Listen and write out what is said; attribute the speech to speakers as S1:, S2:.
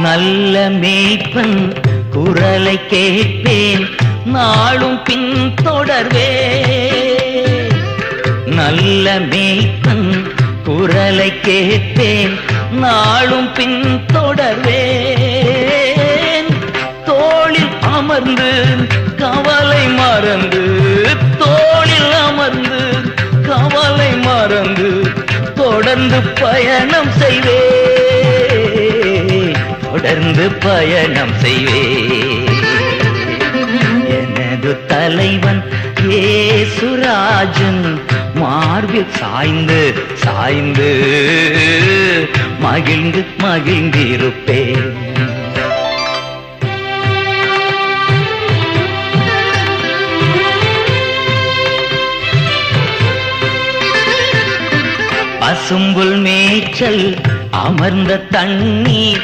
S1: நல்ல மேய்ப்பன் குரலை கேட்பேன், நாளும் பின் தொடர்வேன். நல்ல மேய்ப்பன் குரலை கேட்பேன், நாளும் பின் தொடர்வேன். தோளில் அமர்ந்து கவலை மறந்து, தோளில் அமர்ந்து கவலை மறந்து தொடர்ந்து பயணம் செய்வேன், தொடர்ந்து பயணம் செய்வேன். எனது தலைவன் இயேசுராஜன் மார்பில் சாய்ந்து சாய்ந்து மகிழ்ந்து மகிழ்ந்திருப்பேன். பசும்புல் மேய்ச்சல் அமர்ந்த தண்ணீர்